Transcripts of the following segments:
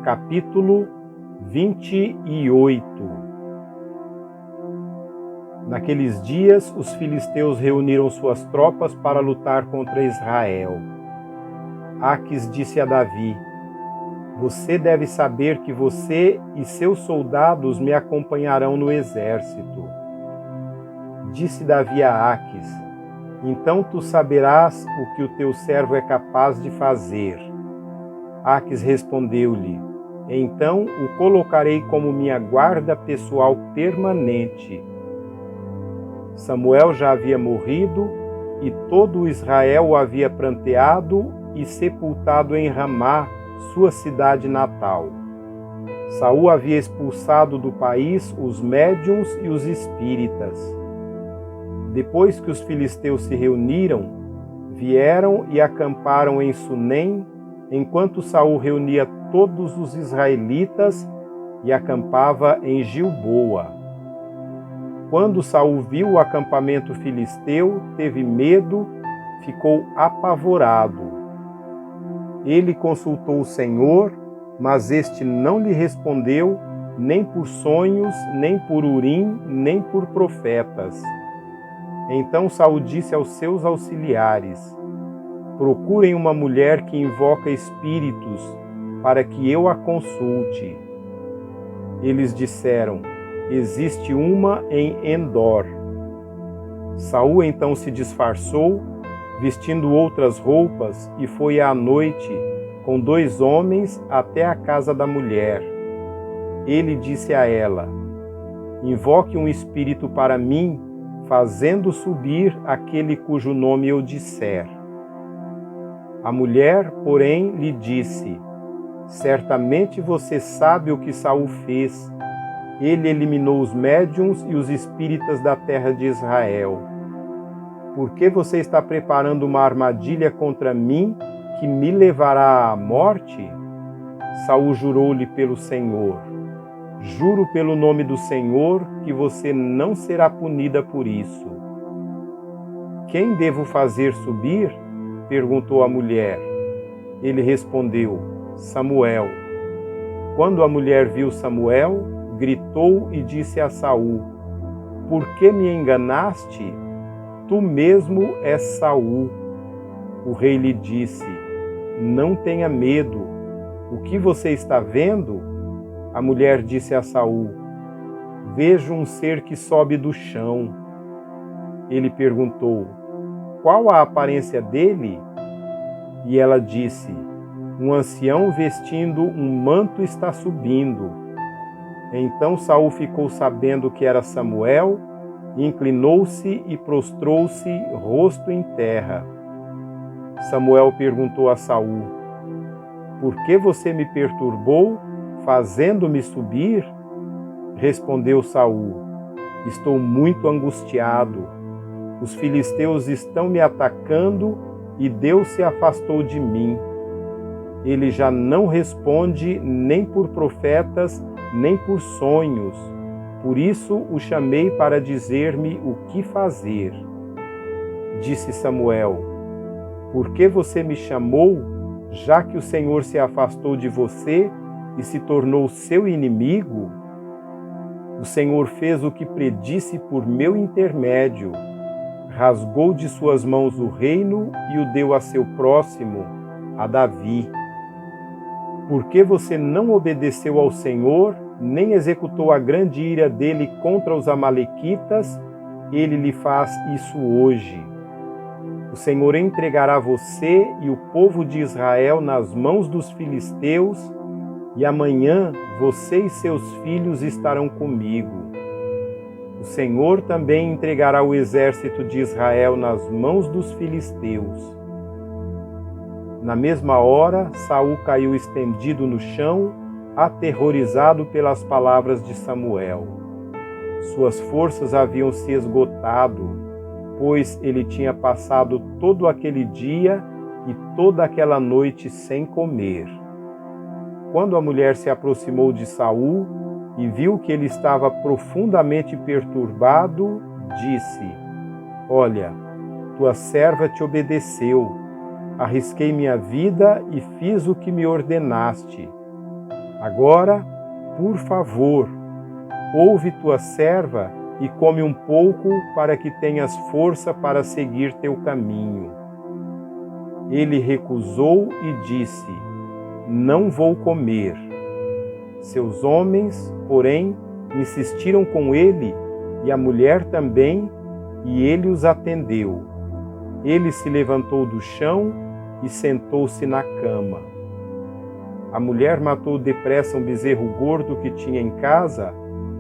Capítulo 28. Naqueles dias, os filisteus reuniram suas tropas para lutar contra Israel. Aquis disse a Davi: Você deve saber que você e seus soldados me acompanharão no exército. Disse Davi a Aquis: Então tu saberás o que o teu servo é capaz de fazer. Aquis respondeu-lhe: Então o colocarei como minha guarda pessoal permanente. Samuel já havia morrido e todo Israel o havia pranteado e sepultado em Ramá, sua cidade natal. Saul havia expulsado do país os médiuns e os espíritas. Depois que os filisteus se reuniram, vieram e acamparam em Sunem, enquanto Saul reunia todos os israelitas e acampava em Gilboa. Quando Saul viu o acampamento filisteu, teve medo, ficou apavorado. Ele consultou o Senhor, mas este não lhe respondeu, nem por sonhos, nem por Urim, nem por profetas. Então Saul disse aos seus auxiliares: Procurem uma mulher que invoca espíritos, para que eu a consulte. Eles disseram: Existe uma em Endor. Saul então se disfarçou, vestindo outras roupas, e foi à noite, com 2 homens, até a casa da mulher. Ele disse a ela: Invoque um espírito para mim, fazendo subir aquele cujo nome eu disser. A mulher, porém, lhe disse: Certamente você sabe o que Saul fez. Ele eliminou os médiuns e os espíritas da terra de Israel. Por que você está preparando uma armadilha contra mim que me levará à morte? Saul jurou-lhe pelo Senhor: Juro pelo nome do Senhor que você não será punida por isso. Quem devo fazer subir? Perguntou a mulher. Ele respondeu: Samuel. Quando a mulher viu Samuel, gritou e disse a Saul: Por que me enganaste? Tu mesmo és Saul. O rei lhe disse: Não tenha medo. O que você está vendo? A mulher disse a Saul: Vejo um ser que sobe do chão. Ele perguntou: Qual a aparência dele? E ela disse: Um ancião vestindo um manto está subindo. Então Saul ficou sabendo que era Samuel, inclinou-se e prostrou-se, rosto em terra. Samuel perguntou a Saul: Por que você me perturbou, fazendo-me subir? Respondeu Saul: Estou muito angustiado. Os filisteus estão me atacando e Deus se afastou de mim. Ele já não responde nem por profetas, nem por sonhos. Por isso o chamei para dizer-me o que fazer. Disse Samuel: Por que você me chamou, já que o Senhor se afastou de você e se tornou seu inimigo? O Senhor fez o que predisse por meu intermédio. Rasgou de suas mãos o reino e o deu a seu próximo, a Davi. Por que você não obedeceu ao Senhor, nem executou a grande ira dele contra os amalequitas? Ele lhe faz isso hoje. O Senhor entregará você e o povo de Israel nas mãos dos filisteus, e amanhã você e seus filhos estarão comigo. O Senhor também entregará o exército de Israel nas mãos dos filisteus. Na mesma hora, Saul caiu estendido no chão, aterrorizado pelas palavras de Samuel. Suas forças haviam se esgotado, pois ele tinha passado todo aquele dia e toda aquela noite sem comer. Quando a mulher se aproximou de Saul e viu que ele estava profundamente perturbado, disse: Olha, tua serva te obedeceu. Arrisquei minha vida e fiz o que me ordenaste. Agora, por favor, ouve tua serva e come um pouco para que tenhas força para seguir teu caminho. Ele recusou e disse: não vou comer. Seus homens, porém, insistiram com ele, e a mulher também, e ele os atendeu. Ele se levantou do chão e sentou-se na cama. A mulher matou depressa um bezerro gordo que tinha em casa,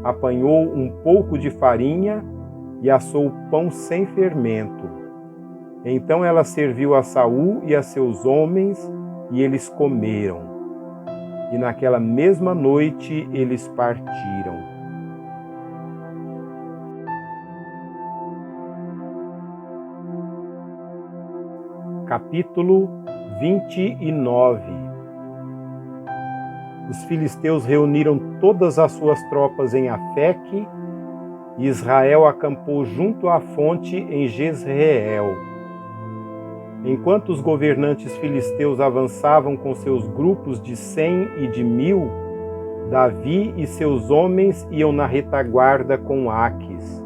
apanhou um pouco de farinha e assou pão sem fermento. Então ela serviu a Saul e a seus homens, e eles comeram. E naquela mesma noite eles partiram. Capítulo 29. Os filisteus reuniram todas as suas tropas em Afeque, e Israel acampou junto à fonte em Jezreel. Enquanto os governantes filisteus avançavam com seus grupos de 100 e de 1000, Davi e seus homens iam na retaguarda com Aquis.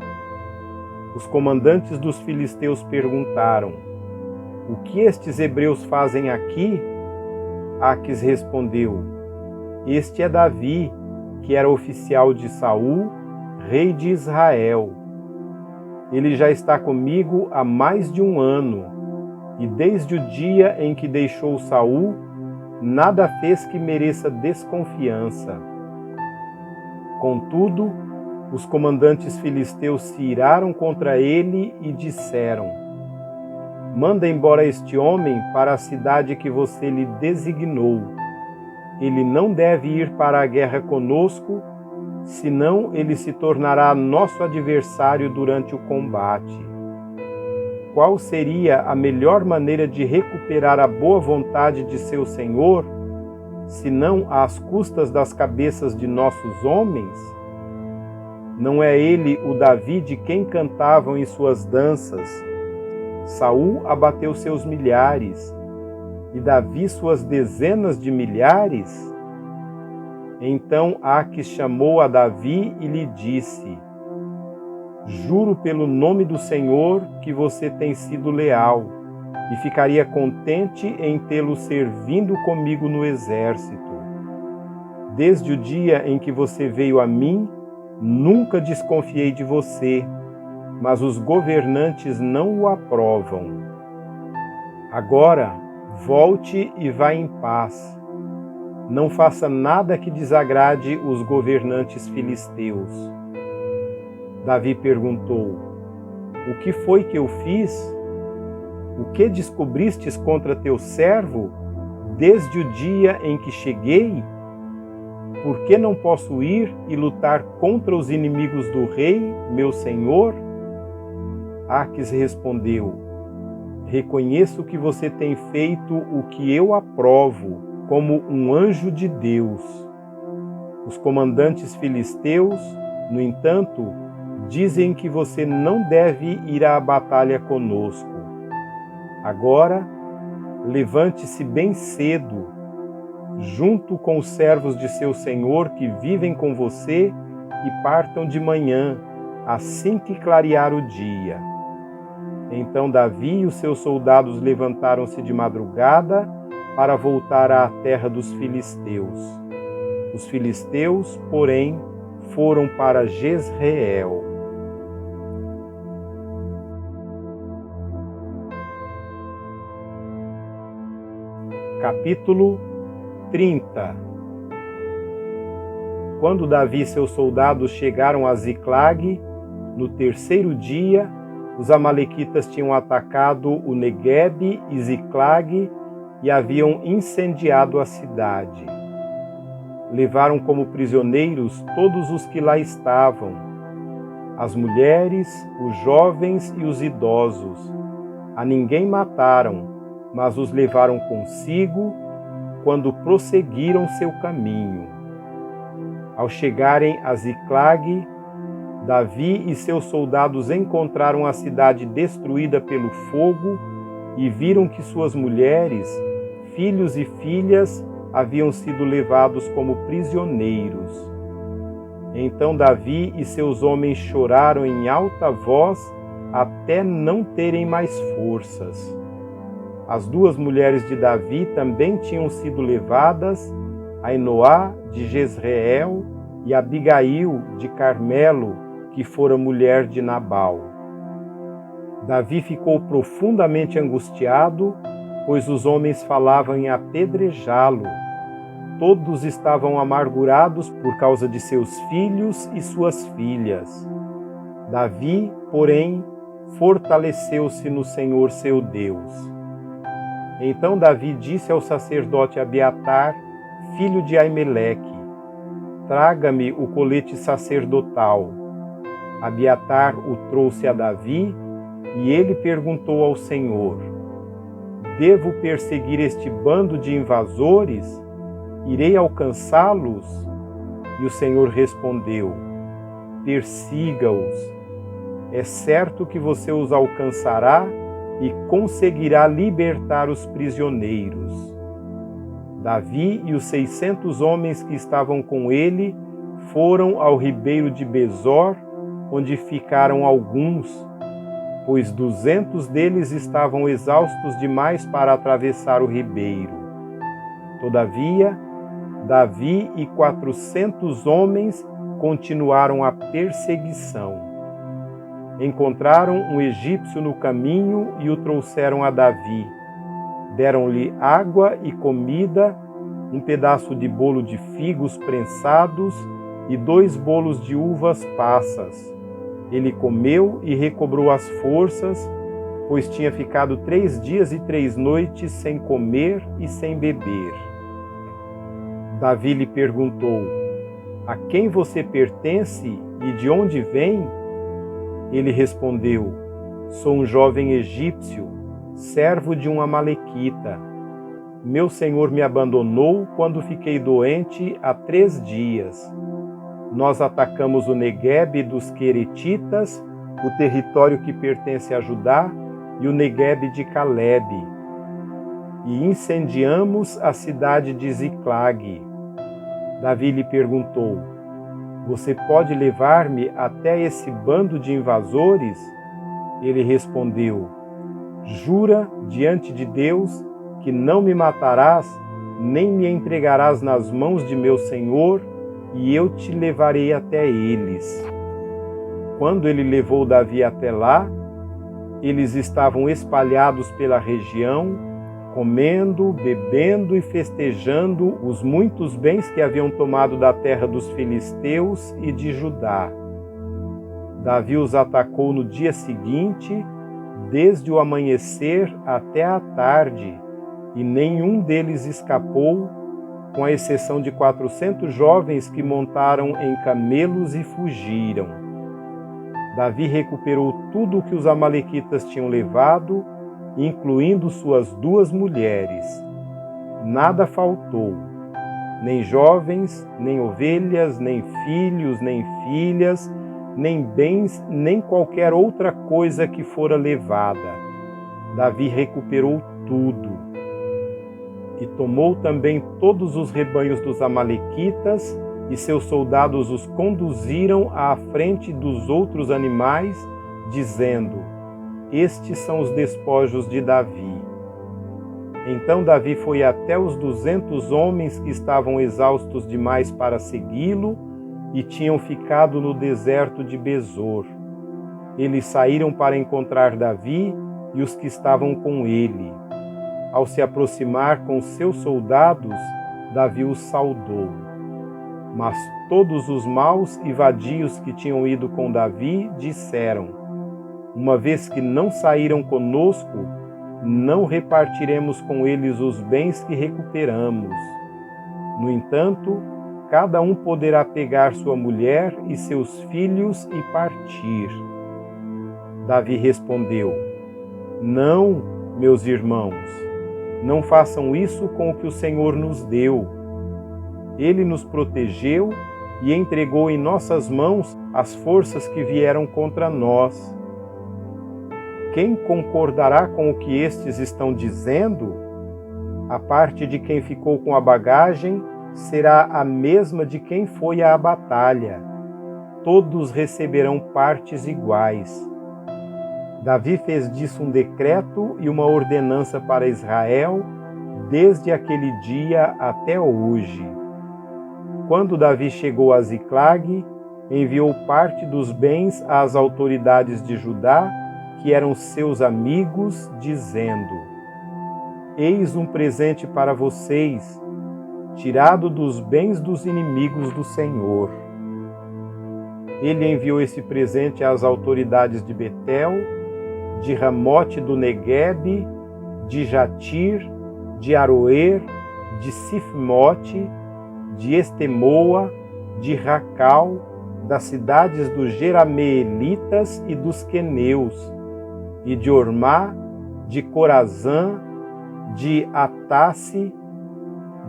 Os comandantes dos filisteus perguntaram: o que estes hebreus fazem aqui? Aquis respondeu: este é Davi, que era oficial de Saul, rei de Israel. Ele já está comigo há mais de 1 ano, e desde o dia em que deixou Saul, nada fez que mereça desconfiança. Contudo, os comandantes filisteus se iraram contra ele e disseram: manda embora este homem para a cidade que você lhe designou. Ele não deve ir para a guerra conosco, senão ele se tornará nosso adversário durante o combate. Qual seria a melhor maneira de recuperar a boa vontade de seu senhor, senão às custas das cabeças de nossos homens? Não é ele o Davi de quem cantavam em suas danças: Saul abateu seus milhares, e Davi suas dezenas de milhares? Então Aquis chamou a Davi e lhe disse: juro pelo nome do Senhor que você tem sido leal, e ficaria contente em tê-lo servindo comigo no exército. Desde o dia em que você veio a mim, nunca desconfiei de você, mas os governantes não o aprovam. Agora, volte e vá em paz. Não faça nada que desagrade os governantes filisteus. Davi perguntou: o que foi que eu fiz? O que descobristes contra teu servo desde o dia em que cheguei? Por que não posso ir e lutar contra os inimigos do rei, meu senhor? Aquis respondeu: reconheço que você tem feito o que eu aprovo, como um anjo de Deus. Os comandantes filisteus, no entanto, dizem que você não deve ir à batalha conosco. Agora, levante-se bem cedo, junto com os servos de seu senhor que vivem com você, e partam de manhã, assim que clarear o dia. Então Davi e os seus soldados levantaram-se de madrugada para voltar à terra dos filisteus. Os filisteus, porém, foram para Jezreel. Capítulo 30. Quando Davi e seus soldados chegaram a Ziclag, no 3º dia, os amalequitas tinham atacado o Neguebe e Ziclag e haviam incendiado a cidade. Levaram como prisioneiros todos os que lá estavam, as mulheres, os jovens e os idosos. A ninguém mataram, mas os levaram consigo quando prosseguiram seu caminho. Ao chegarem a Ziclag, Davi e seus soldados encontraram a cidade destruída pelo fogo e viram que suas mulheres, filhos e filhas haviam sido levados como prisioneiros. Então Davi e seus homens choraram em alta voz até não terem mais forças. As duas mulheres de Davi também tinham sido levadas, Ainoá de Jezreel e Abigail de Carmelo, que fora mulher de Nabal. Davi ficou profundamente angustiado, pois os homens falavam em apedrejá-lo. Todos estavam amargurados por causa de seus filhos e suas filhas. Davi, porém, fortaleceu-se no Senhor seu Deus. Então Davi disse ao sacerdote Abiatar, filho de Aimeleque: traga-me o colete sacerdotal. Abiatar o trouxe a Davi, e ele perguntou ao Senhor: devo perseguir este bando de invasores? Irei alcançá-los? E o Senhor respondeu: persiga-os. É certo que você os alcançará e conseguirá libertar os prisioneiros. Davi e os 600 homens que estavam com ele foram ao ribeiro de Besor, onde ficaram alguns, pois 200 deles estavam exaustos demais para atravessar o ribeiro. Todavia, Davi e 400 homens continuaram a perseguição. Encontraram um egípcio no caminho e o trouxeram a Davi. Deram-lhe água e comida, um pedaço de bolo de figos prensados e 2 bolos de uvas passas. Ele comeu e recobrou as forças, pois tinha ficado 3 dias e 3 noites sem comer e sem beber. Davi lhe perguntou: a quem você pertence e de onde vem? Ele respondeu: sou um jovem egípcio, servo de um amalequita. Meu senhor me abandonou quando fiquei doente há 3 dias. Nós atacamos o Neguebe dos Queretitas, o território que pertence a Judá, e o Neguebe de Calebe, e incendiamos a cidade de Ziclag. Davi lhe perguntou: você pode levar-me até esse bando de invasores? Ele respondeu: jura diante de Deus que não me matarás, nem me entregarás nas mãos de meu senhor, e eu te levarei até eles. Quando ele levou Davi até lá, eles estavam espalhados pela região, comendo, bebendo e festejando os muitos bens que haviam tomado da terra dos filisteus e de Judá. Davi os atacou no dia seguinte, desde o amanhecer até a tarde, e nenhum deles escapou, com a exceção de 400 jovens que montaram em camelos e fugiram. Davi recuperou tudo o que os amalequitas tinham levado, incluindo suas 2 mulheres. Nada faltou, nem jovens, nem ovelhas, nem filhos, nem filhas, nem bens, nem qualquer outra coisa que fora levada. Davi recuperou tudo. E tomou também todos os rebanhos dos amalequitas, e seus soldados os conduziram à frente dos outros animais, dizendo: estes são os despojos de Davi. Então Davi foi até os 200 homens que estavam exaustos demais para segui-lo e tinham ficado no deserto de Besor. Eles saíram para encontrar Davi e os que estavam com ele. Ao se aproximar com seus soldados, Davi os saudou. Mas todos os maus e vadios que tinham ido com Davi disseram: uma vez que não saíram conosco, não repartiremos com eles os bens que recuperamos. No entanto, cada um poderá pegar sua mulher e seus filhos e partir. Davi respondeu: não, meus irmãos, não façam isso com o que o Senhor nos deu. Ele nos protegeu e entregou em nossas mãos as forças que vieram contra nós. Quem concordará com o que estes estão dizendo? A parte de quem ficou com a bagagem será a mesma de quem foi à batalha. Todos receberão partes iguais. Davi fez disso um decreto e uma ordenança para Israel, desde aquele dia até hoje. Quando Davi chegou a Ziclag, enviou parte dos bens às autoridades de Judá, que eram seus amigos, dizendo: Eis um presente para vocês, tirado dos bens dos inimigos do Senhor. Ele enviou esse presente às autoridades de Betel, de Ramote do Neguebe, de Jatir, de Aroer, de Sifmote, de Estemoa, de Racal, das cidades dos Jerameelitas e dos Queneus, e de Ormá, de Corazã, de Atasse,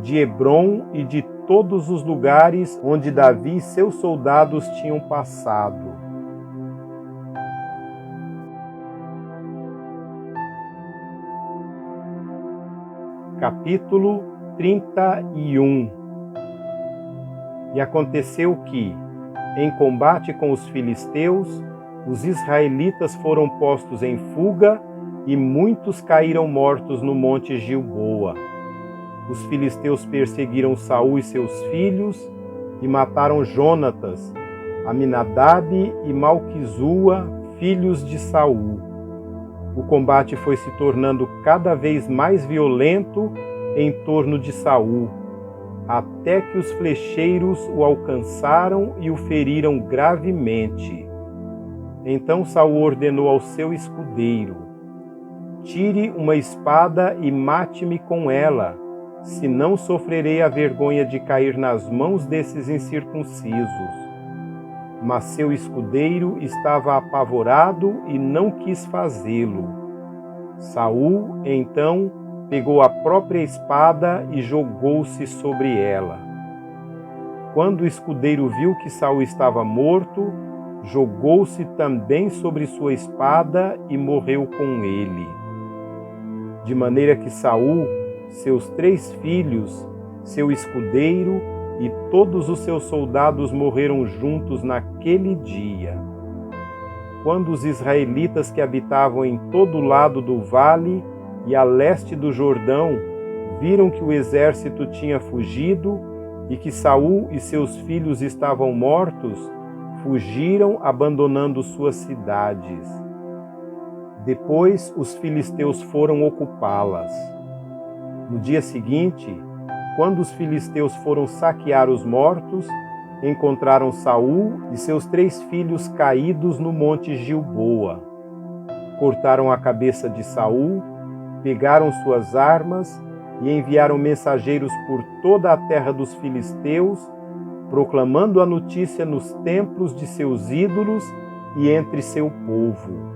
de Hebron e de todos os lugares onde Davi e seus soldados tinham passado. Capítulo 31. E aconteceu que, em combate com os filisteus, os israelitas foram postos em fuga e muitos caíram mortos no monte Gilboa. Os filisteus perseguiram Saul e seus filhos e mataram Jonatas, Aminadab e Malquizua, filhos de Saul. O combate foi se tornando cada vez mais violento em torno de Saul, até que os flecheiros o alcançaram e o feriram gravemente. Então Saul ordenou ao seu escudeiro: Tire uma espada e mate-me com ela, senão sofrerei a vergonha de cair nas mãos desses incircuncisos. Mas seu escudeiro estava apavorado e não quis fazê-lo. Saul, então, pegou a própria espada e jogou-se sobre ela. Quando o escudeiro viu que Saul estava morto, jogou-se também sobre sua espada e morreu com ele. De maneira que Saul, seus 3 filhos, seu escudeiro e todos os seus soldados morreram juntos naquele dia. Quando os israelitas que habitavam em todo lado do vale e a leste do Jordão viram que o exército tinha fugido e que Saul e seus filhos estavam mortos, fugiram abandonando suas cidades. Depois os filisteus foram ocupá-las. No dia seguinte, quando os filisteus foram saquear os mortos, encontraram Saul e seus 3 filhos caídos no monte Gilboa. Cortaram a cabeça de Saul, pegaram suas armas e enviaram mensageiros por toda a terra dos filisteus, proclamando a notícia nos templos de seus ídolos e entre seu povo.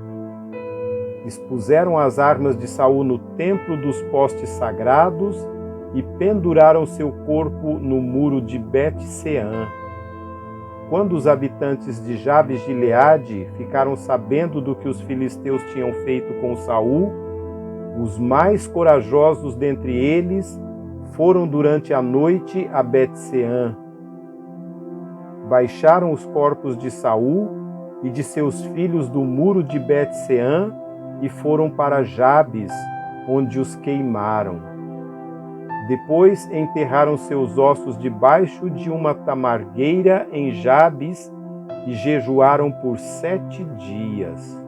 Expuseram as armas de Saul no templo dos postes sagrados e penduraram seu corpo no muro de Bet-Seã. Quando os habitantes de Jabes-Gileade ficaram sabendo do que os filisteus tinham feito com Saul, os mais corajosos dentre eles foram durante a noite a Bet-Seã. Baixaram os corpos de Saul e de seus filhos do muro de Bet-Seã e foram para Jabes, onde os queimaram. Depois enterraram seus ossos debaixo de uma tamargueira em Jabes e jejuaram por 7 dias.